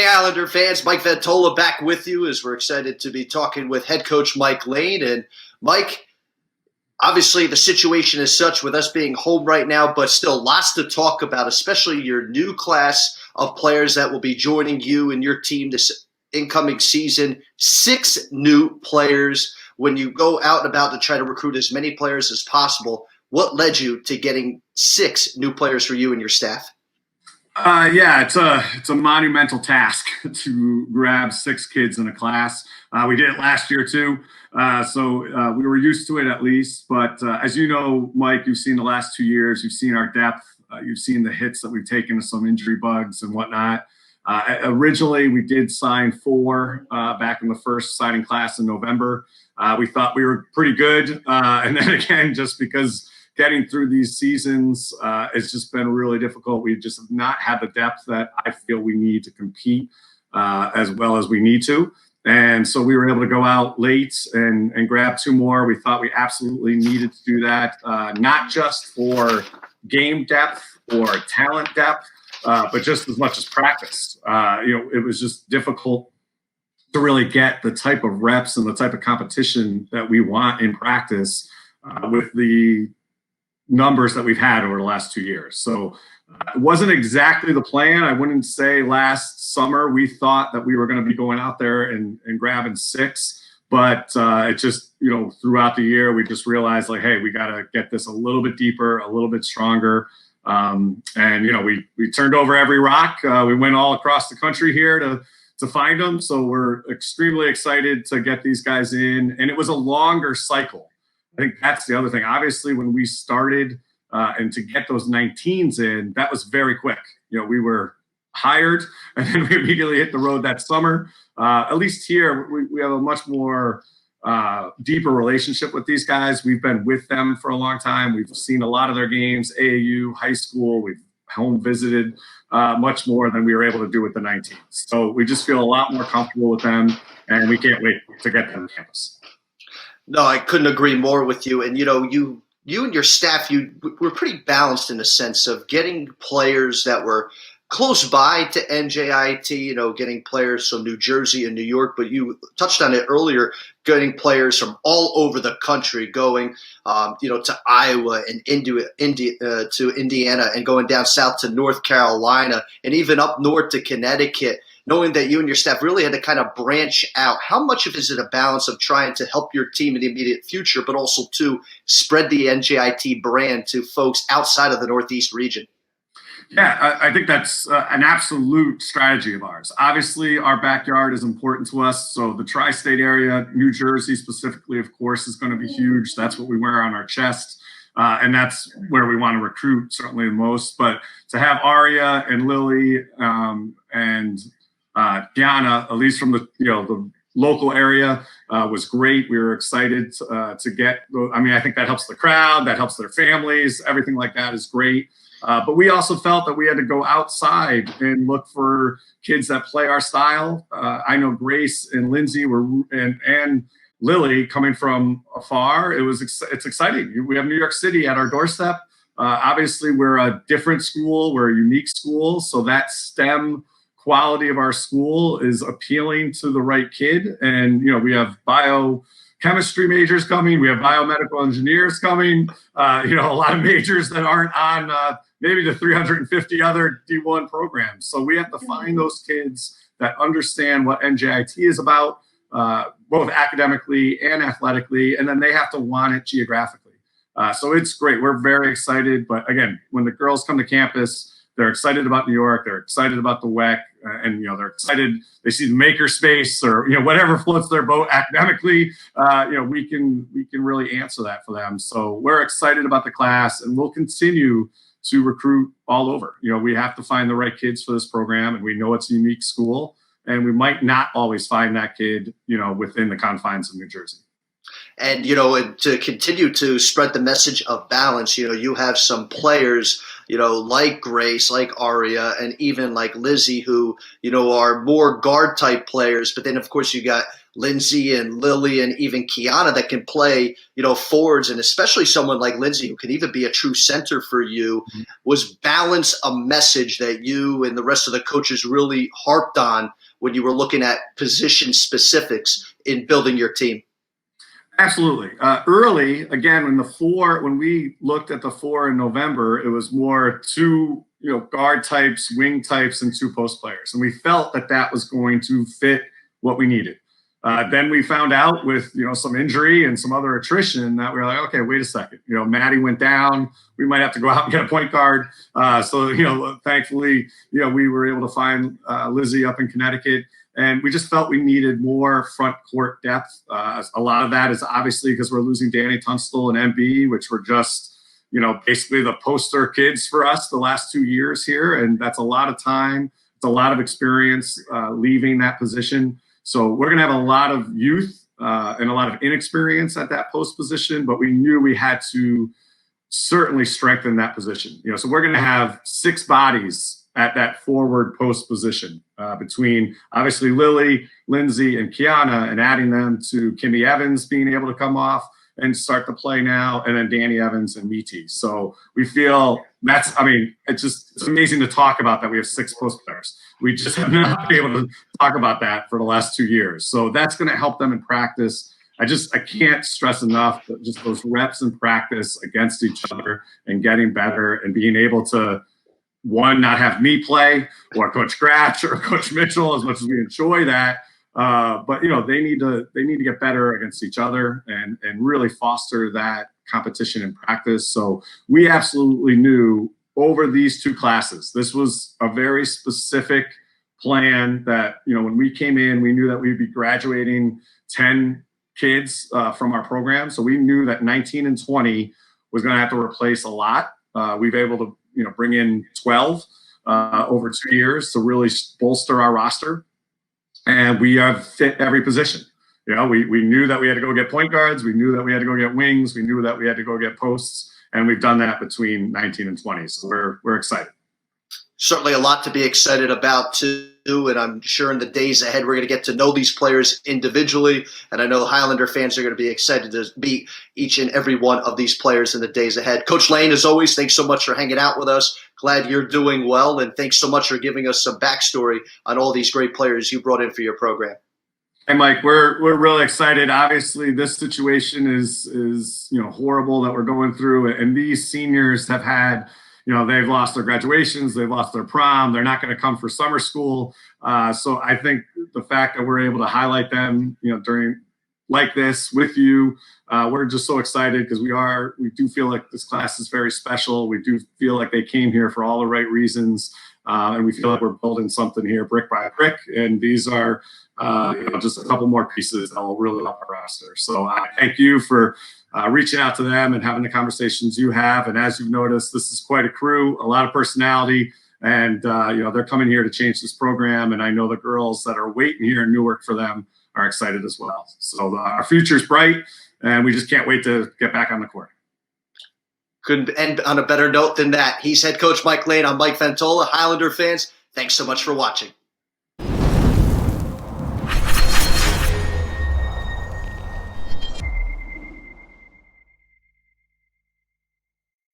Hey, Highlander fans, Mike Ventola back with you as we're excited to be talking with head coach Mike Lane. And Mike, obviously the situation is such with us being home right now, but still lots to talk about, especially your new class of players that will be joining you and your team this incoming season. 6 new players. When you go out and about to try to recruit as many players as possible, what led you to getting 6 new players for you and your staff? It's a monumental task to grab 6 kids in a class. We did it last year too, so we were used to it at least. But as you know, Mike, you've seen the last 2 years. You've seen our depth. You've seen the hits that we've taken to some injury bugs and whatnot. Originally, we did sign 4 back in the first signing class in November. We thought we were pretty good, and then again, just because getting through these seasons, it's just been really difficult. We just have not had the depth that I feel we need to compete as well as we need to. And so we were able to go out late and grab 2 more. We thought we absolutely needed to do that, not just for game depth or talent depth, but just as much as practice. It was just difficult to really get the type of reps and the type of competition that we want in practice with the numbers that we've had over the last 2 years. So it wasn't exactly the plan. I wouldn't say last summer we thought that we were going to be going out there and grabbing 6, but it just, throughout the year, we just realized hey, we got to get this a little bit deeper, a little bit stronger. We turned over every rock. We went all across the country here to find them. So we're extremely excited to get these guys in. And it was a longer cycle. I think that's the other thing. Obviously, when we started and to get those 19s in, that was very quick. We were hired and then we immediately hit the road that summer. At least here, we have a much more deeper relationship with these guys. We've been with them for a long time. We've seen a lot of their games, AAU, high school. We've home visited much more than we were able to do with the 19s. So we just feel a lot more comfortable with them, and we can't wait to get them on campus. No, I couldn't agree more with you. And, you and your staff, you were pretty balanced in the sense of getting players that were close by to NJIT, getting players from New Jersey and New York. But you touched on it earlier, getting players from all over the country, going, to Iowa and to Indiana and going down south to North Carolina and even up north to Connecticut. Knowing that you and your staff really had to kind of branch out, how much of it is it a balance of trying to help your team in the immediate future, but also to spread the NJIT brand to folks outside of the Northeast region? Yeah, I think that's an absolute strategy of ours. Obviously, our backyard is important to us. So the tri-state area, New Jersey specifically, of course, is going to be huge. That's what we wear on our chest. And that's where we want to recruit certainly the most. But to have Aria and Lily and Kiana, at least from the local area, was great. We were excited to get. I think that helps the crowd, that helps their families. Everything like that is great. But we also felt that we had to go outside and look for kids that play our style. I know Grace and Lindsey and Lily coming from afar. It's exciting. We have New York City at our doorstep. Obviously, we're a different school. We're a unique school, so that STEM quality of our school is appealing to the right kid. And, we have biochemistry majors coming. We have biomedical engineers coming, a lot of majors that aren't on maybe the 350 other D1 programs. So we have to find those kids that understand what NJIT is about, both academically and athletically, and then they have to want it geographically. So it's great. We're very excited. But again, when the girls come to campus, they're excited about New York. They're excited about the WEC, and they're excited. They see the maker space or whatever floats their boat academically. We can really answer that for them. So we're excited about the class, and we'll continue to recruit all over. We have to find the right kids for this program, and we know it's a unique school, and we might not always find that kid, within the confines of New Jersey. And, to continue to spread the message of balance, you have some players, like Grace, like Aria, and even like Lyzi, who, are more guard type players. But then, of course, you got Lindsey and Lillian, even Kiana that can play, forwards, and especially someone like Lindsey who could even be a true center for you. Was balance a message that you and the rest of the coaches really harped on when you were looking at position specifics in building your team? Absolutely. Early, again, when we looked at the four in November, it was more two, guard types, wing types, and two post players. And we felt that was going to fit what we needed. Then we found out with, some injury and some other attrition that we were like, okay, wait a second. Maddie went down. We might have to go out and get a point guard. So thankfully, we were able to find Lyzi up in Connecticut. And we just felt we needed more front court depth. A lot of that is obviously because we're losing Danny Tunstall and MB, which were just, basically the poster kids for us the last 2 years here. And that's a lot of time. It's a lot of experience leaving that position. So we're going to have a lot of youth and a lot of inexperience at that post position, but we knew we had to certainly strengthen that position. So we're going to have 6 bodies at that forward post position between obviously Lily, Lindsey, and Kiana, and adding them to Kimmy Evans being able to come off and start to play now, and then Danny Evans and Meaty. So we feel it's amazing to talk about that we have 6 post players. We just have not been able to talk about that for the last 2 years. So that's going to help them in practice. I can't stress enough that just those reps in practice against each other and getting better and being able to, one, not have me play or Coach Gratch or Coach Mitchell, as much as we enjoy that. But they need to get better against each other and really foster that competition in practice. So we absolutely knew over these 2 classes, this was a very specific plan that, when we came in, we knew that we'd be graduating 10 kids from our program. So we knew that 19 and 20 was going to have to replace a lot. We've able to, bring in 12 over 2 years to really bolster our roster. And we have fit every position. We knew that we had to go get point guards. We knew that we had to go get wings. We knew that we had to go get posts. And we've done that between 19 and 20. So we're excited. Certainly a lot to be excited about too, and I'm sure in the days ahead we're going to get to know these players individually, and I know Highlander fans are going to be excited to meet each and every one of these players in the days ahead. Coach Lane, as always, thanks so much for hanging out with us. Glad you're doing well, and thanks so much for giving us some backstory on all these great players you brought in for your program. Hey, Mike, we're really excited. Obviously, this situation is horrible that we're going through, and these seniors have had – they've lost their graduations, they've lost their prom, they're not going to come for summer school. So I think the fact that we're able to highlight them, during like this with you, we're just so excited because we do feel like this class is very special. We do feel like they came here for all the right reasons. And we feel like we're building something here brick by brick. And these are just a couple more pieces that will really help our roster. So I thank you for reaching out to them and having the conversations you have. And as you've noticed, this is quite a crew, a lot of personality, and they're coming here to change this program. And I know the girls that are waiting here in Newark for them are excited as well. So our future's bright, and we just can't wait to get back on the court. Couldn't end on a better note than that. He's head coach Mike Lane. I'm Mike Ventola. Highlander fans, thanks so much for watching.